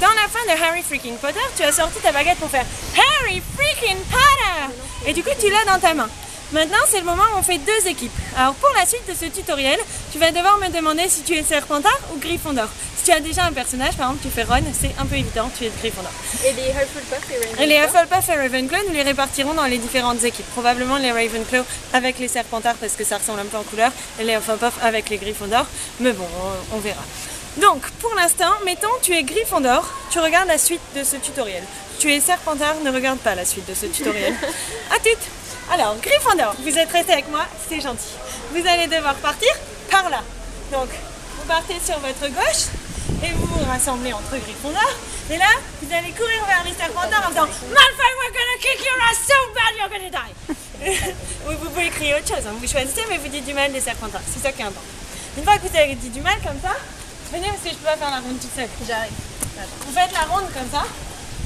dans la fin de Harry freaking Potter, tu as sorti ta baguette pour faire Harry freaking Potter. Et du coup, tu l'as dans ta main. Maintenant, c'est le moment où on fait deux équipes. Alors, pour la suite de ce tutoriel, tu vas devoir me demander si tu es Serpentard ou Gryffondor. Si tu as déjà un personnage, par exemple, tu fais Ron, c'est un peu évident, tu es Gryffondor. Et les Hufflepuff et Ravenclaw? Et les Hufflepuff et Ravenclaw, nous les répartirons dans les différentes équipes. Probablement les Ravenclaw avec les Serpentards parce que ça ressemble un peu en couleur, et les Hufflepuff avec les Gryffondor. Mais bon, on verra. Donc, pour l'instant, mettons, tu es Gryffondor, tu regardes la suite de ce tutoriel. Tu es Serpentard, ne regarde pas la suite de ce tutoriel. À toutes! Alors, Gryffondor, vous êtes restés avec moi, c'est gentil. Vous allez devoir partir par là. Donc, vous partez sur votre gauche et vous vous rassemblez entre Gryffondor. Et là, vous allez courir vers les Serpentards en disant Malfoy, we're gonna kick your ass so bad you're gonna die. Vous pouvez crier autre chose, hein. Vous choisissez, mais vous dites du mal des Serpentards. C'est ça qui est important. Une fois que vous avez dit du mal comme ça, venez parce que je peux pas faire la ronde toute seule. J'arrive. Vous faites la ronde comme ça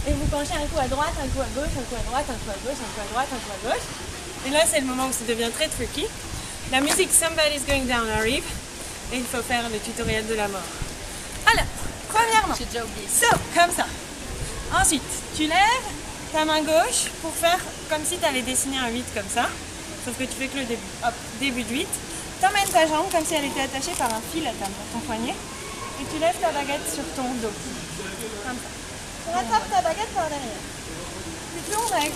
et vous penchez un coup à droite, un coup à gauche, un coup à droite, un coup à gauche, un coup à droite, un coup à gauche. Et là, c'est le moment où ça devient très tricky. La musique Somebody's Going Down arrive et il faut faire le tutoriel de la mort. Alors, premièrement, J'ai déjà oublié. so, comme ça. Ensuite, tu lèves ta main gauche pour faire comme si tu allais dessiner un 8 comme ça. Sauf que tu fais que le début. Hop, début de 8. Tu emmènes ta jambe comme si elle était attachée par un fil à ton poignet. Et tu lèves ta baguette sur ton dos. Comme ça. Tu rattrapes ta baguette par derrière. Tu tournes avec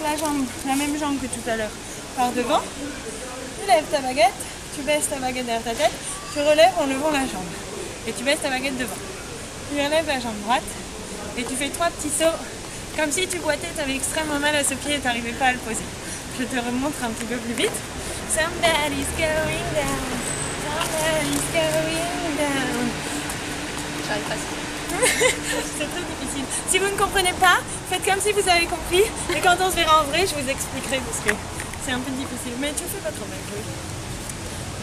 la même jambe que tout à l'heure par devant. Tu lèves ta baguette, tu baisses ta baguette derrière ta tête, tu relèves en levant la jambe. Et tu baisses ta baguette devant. Tu relèves la jambe droite et tu fais 3 petits sauts comme si tu boitais, tu avais extrêmement mal à ce pied et tu n'arrivais pas à le poser. Je te remontre un petit peu plus vite. Somebody's going down, somebody's going down. J'arrive pas. C'est très difficile. Si vous ne comprenez pas, faites comme si vous avez compris. Et quand on se verra en vrai, je vous expliquerai parce que c'est un peu difficile. Mais tu le fais pas trop mal, oui.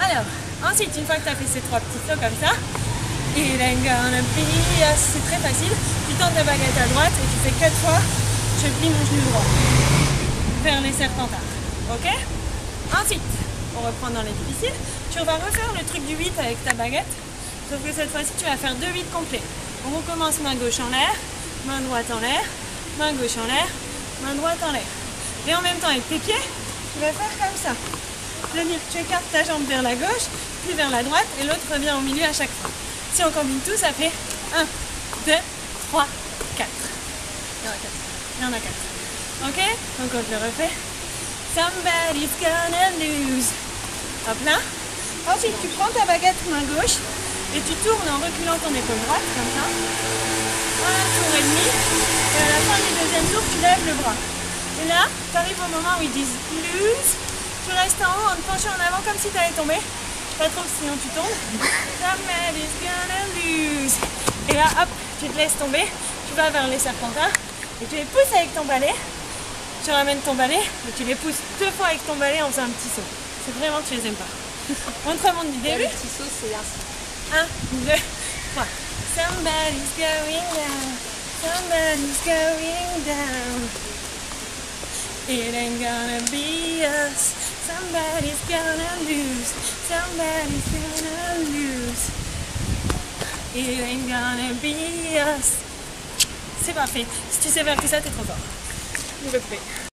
Alors, ensuite, une fois que tu as fait ces 3 petits sauts comme ça, it ain't gonna be us. C'est très facile. Tu tends ta baguette à droite et tu fais 4 fois. Je plie mon genou droit vers les Serpentards. Ok? Ensuite, on reprend dans les difficiles. Tu vas refaire le truc du 8 avec ta baguette. Sauf que cette fois-ci, tu vas faire 2 8 complets. On recommence main gauche en l'air, main droite en l'air, main gauche en l'air, main droite en l'air. Et en même temps, avec tes pieds, tu vas faire comme ça. C'est-à-dire que tu écartes ta jambe vers la gauche, puis vers la droite, et l'autre revient au milieu à chaque fois. Si on combine tout, ça fait 1, 2, 3, 4. Il y en a 4. Il y en a 4. Ok? Donc on te le refait. Somebody's gonna lose. Hop là. Ensuite, tu prends ta baguette main gauche et tu tournes en reculant ton épaule droite, comme ça. Un tour et demi. Et à la fin du deuxième tour, tu lèves le bras. Et là, tu arrives au moment où ils disent lose. Tu restes en haut en te penchant en avant comme si tu allais tomber. Pas trop, sinon tu tombes. Somebody's gonna lose. Et là, hop, tu te laisses tomber. Tu vas vers les Serpentards et tu les pousses avec ton balai. Tu ramènes ton balai et tu les pousses 2 fois avec ton balai en faisant un petit saut. C'est vraiment que tu les aimes pas. On te remonte du début. Le petit saut, c'est ainsi. 1, 2, 3. Somebody's going down. Somebody's going down. It ain't gonna be us. Somebody's gonna lose. Somebody's gonna lose. It ain't gonna be us. C'est parfait. Si tu sais faire tout ça, t'es trop fort. Je veux couper.